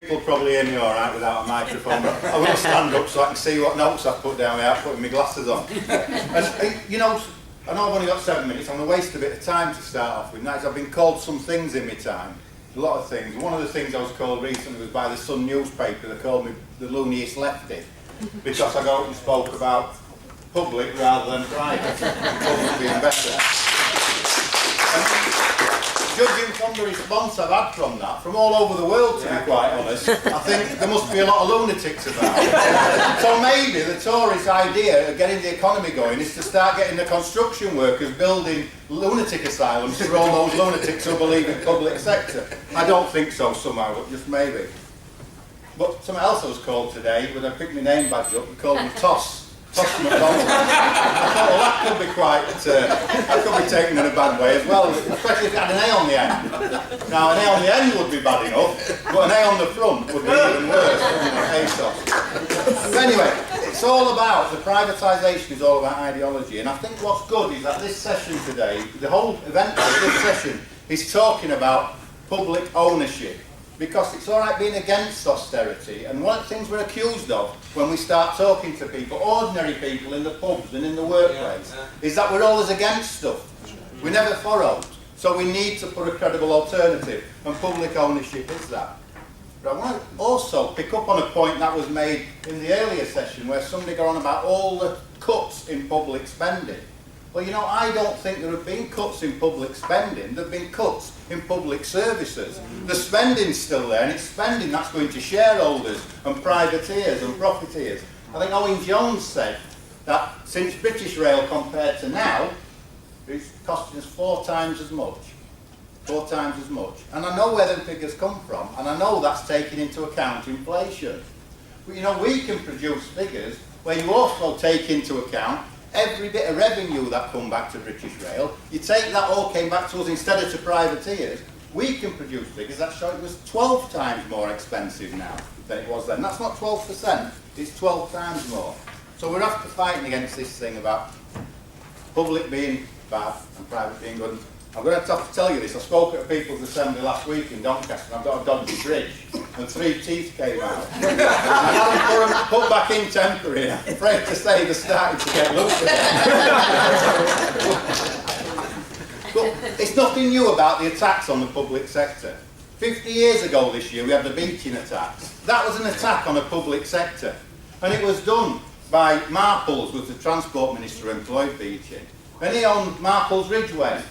People probably hear me all right without a microphone, but I will stand up so I can see what notes I've put down without putting my glasses on. And you know, I know I've only got 7 minutes. I'm going to waste a bit of time to start off with. And that is, I've been called some things in my time, a lot of things. One of the things I was called recently was by the Sun newspaper. They called me the looniest lefty because I got up and spoke about public rather than private, public being better. Judging from the response I've had from that, from all over the world to be quite honest, I think there must be a lot of lunatics about it. So maybe the Tories' idea of getting the economy going is to start getting the construction workers building lunatic asylums for all those lunatics who believe in public sector. I don't think so somehow, but just maybe. But something else I was called today, when I picked my name badge up, we called me Tosh McDonald. I thought, well, that could be quite, that could be taken in a bad way as well, especially if it had an A on the end. Now, an A on the end would be bad enough, but an A on the front would be even worse. But anyway, it's all about, the privatisation is all about ideology, and I think what's good is that this session today, the whole event of this session, is talking about public ownership. Because it's all right being against austerity, and one of the things we're accused of when we start talking to people, ordinary people in the pubs and in the workplace, is that we're always against stuff. We never for it. So we need to put a credible alternative, and public ownership is that. But I want to also pick up on a point that was made in the earlier session where somebody got on about all the cuts in public spending. Well, you know, I don't think there have been cuts in public spending. There have been cuts in public services. The spending's still there, and it's spending that's going to shareholders and privateers and profiteers. I think Owen Jones said that since British Rail compared to now, it's costing us 4 times as much. 4 times as much. And I know where them figures come from, and I know that's taking into account inflation. But you know, we can produce figures where you also take into account every bit of revenue that come back to British Rail. You take that all came back to us instead of to privateers. We can produce figures that show it was 12 times more expensive now than it was then. That's not 12%, it's 12 times more. So we're after fighting against this thing about public being bad and private being good. I'm going to have to tell you this. I spoke at a People's Assembly last week in Doncaster, and I've got a dodgy bridge, and 3 teeth came out. And I had them put back in temporary, and I'm afraid to say they're starting to get loose again. But it's nothing new about the attacks on the public sector. 50 years ago this year we had the Beeching attacks. That was an attack on a public sector, and it was done by Marples, who was the Transport Minister who employed Beeching, and he owned Marples Ridgeway,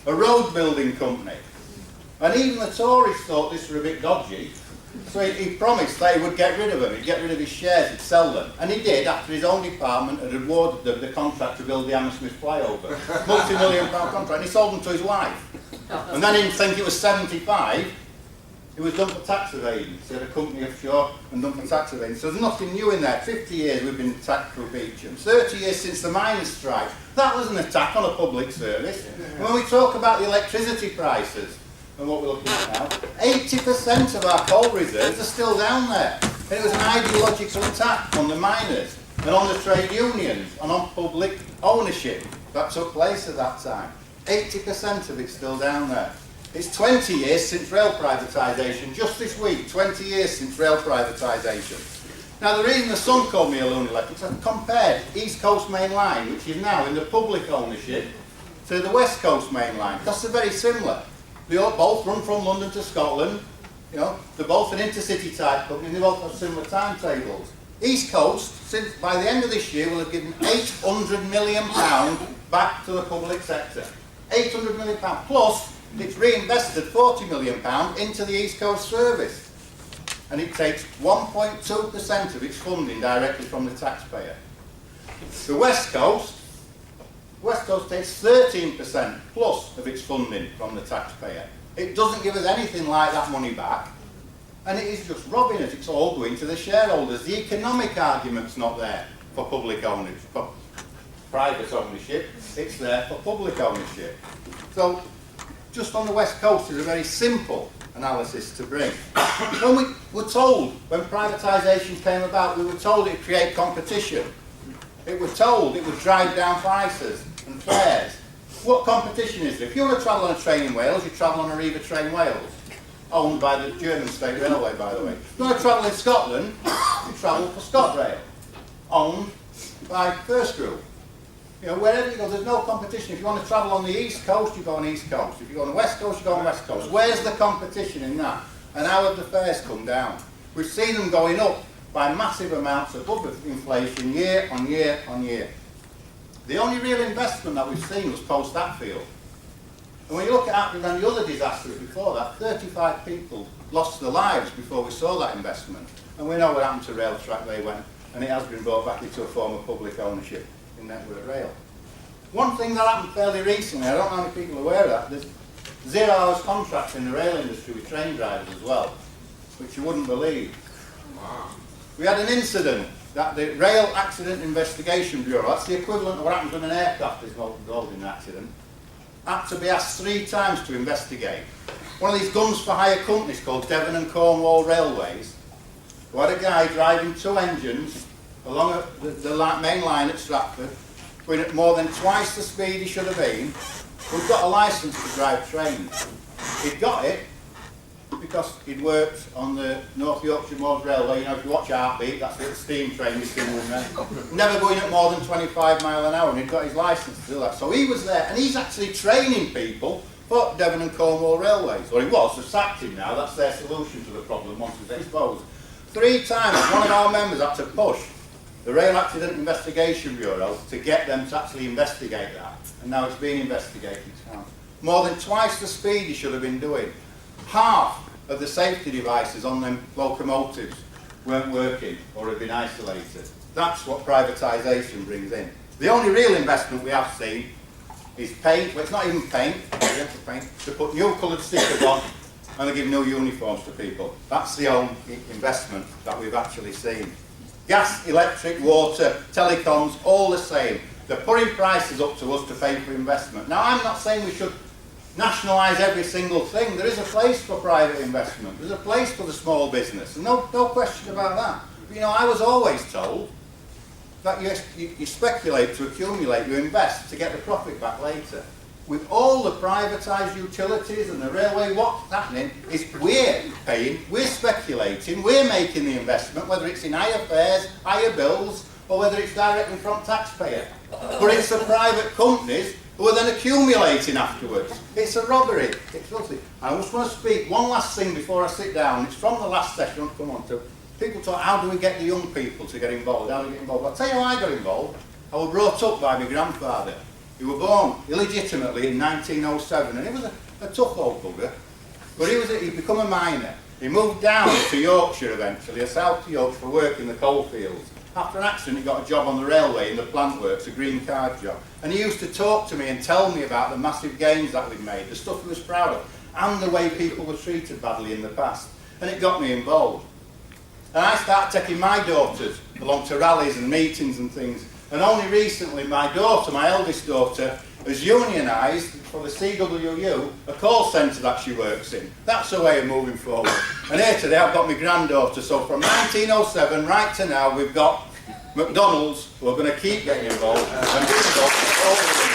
a road building company. And even the Tories thought this was a bit dodgy, so he promised that he would get rid of them, he'd get rid of his shares, he'd sell them. And he did after his own department had awarded the contract to build the Hammersmith flyover. Multi-million-pound contract, and he sold them to his wife. And then he didn't think it was 75, it was done for tax avoidance. He had a company offshore and done for tax avoidance. So there's nothing new in there. 50 years we've been attacked through Beecham. 30 years since the miners' strike. That was an attack on a public service. And when we talk about the electricity prices and what we're looking at now, 80% of our coal reserves are still down there. And it was an ideological attack on the miners and on the trade unions and on public ownership that took place at that time. 80% of it's still down there. It's 20 years since rail privatisation, just this week, 20 years since rail privatisation. Now the reason the Sun called me a lunatic is I compared East Coast Main Line, which is now in the public ownership, to the West Coast Main Line, because they're very similar. They all both run from London to Scotland, you know, they're both an intercity type company, and they both have similar timetables. East Coast, since by the end of this year, will have given £800 million back to the public sector. £800 million plus it's reinvested £40 million into the East Coast service, and it takes 1.2% of its funding directly from the taxpayer. The West Coast takes 13% plus of its funding from the taxpayer. It doesn't give us anything like that money back, and it is just robbing us. It's all going to the shareholders. The economic argument's not there for public ownership, for private ownership. It's there for public ownership. So just on the West Coast is a very simple analysis to bring. When we were told, when privatisation came about, we were told it would create competition. It was told it would drive down prices and fares. What competition is there? If you want to travel on a train in Wales, you travel on a River Train Wales. owned by the German State Railway, by the way. If you want to travel in Scotland, you travel for ScotRail, owned by First Group. You know, wherever you go, there's no competition. If you want to travel on the East Coast, you go on the East Coast. If you go on the West Coast, you go on the West Coast. Where's the competition in that? And how have the fares come down? We've seen them going up by massive amounts above inflation year on year on year. The only real investment that we've seen was post-Hatfield. And when you look at Hatfield and the other disasters before that, 35 people lost their lives before we saw that investment. And we know what happened to Rail Track. They went, and it has been brought back into a form of public ownership in Network Rail. One thing that happened fairly recently, I don't know how many people are aware of that, there's 0 hours contracts in the rail industry with train drivers as well, which you wouldn't believe. We had an incident that the Rail Accident Investigation Bureau, that's the equivalent of what happens when an aircraft is involved in an accident, had to be asked 3 times to investigate. One of these guns for hire companies called Devon and Cornwall Railways, who had a guy driving 2 engines along the main line at Stratford, going at more than twice the speed he should have been, who'd got a licence to drive trains. He'd got it because he'd worked on the North Yorkshire Moors Railway. You know, if you watch Heartbeat, that's the steam train you see in there. Never going at more than 25 miles an hour, and he'd got his licence to do that. So he was there, and he's actually training people for Devon and Cornwall Railways. Or he was, they've sacked him now, that's their solution to the problem once it's exposed. 3 times, one of our members had to push the Rail Accident Investigation Bureau to get them to actually investigate that. And now it's being investigated. More than twice the speed he should have been doing. Half of the safety devices on them locomotives weren't working or had been isolated. That's what privatisation brings in. The only real investment we have seen is paint. Well, it's not even paint, to put new coloured stickers on and they give new uniforms to people. That's the only investment that we've actually seen. Gas, electric, water, telecoms, all the same. They're putting prices up to us to pay for investment. Now, I'm not saying we should nationalise every single thing. There is a place for private investment. There's a place for the small business. No question about that. But, you know, I was always told that you speculate to accumulate, you invest to get the profit back later. With all the privatised utilities and the railway, what's happening is we're paying, we're speculating, we're making the investment, whether it's in higher fares, higher bills, or whether it's directly from taxpayer. But it's the private companies who are then accumulating afterwards. It's a robbery. It's filthy. I just want to speak one last thing before I sit down. It's from the last session I'll come on to. People talk, how do we get the young people to get involved? How do we get involved? I'll tell you how I got involved. I was brought up by my grandfather. He was born illegitimately in 1907, and he was a tough old bugger. But he'd become a miner. He moved down to Yorkshire eventually, south to Yorkshire, for work in the coalfields. After an accident, he got a job on the railway in the plant works, a green card job. And he used to talk to me and tell me about the massive gains that we'd made, the stuff he was proud of, and the way people were treated badly in the past. And it got me involved. And I started taking my daughters along to rallies and meetings and things. And only recently, my daughter, my eldest daughter, has unionised for the CWU, a call centre that she works in. That's the way of moving forward. And here today I've got my granddaughter, so from 1907 right to now we've got McDonald's who are going to keep getting involved and being involved all over the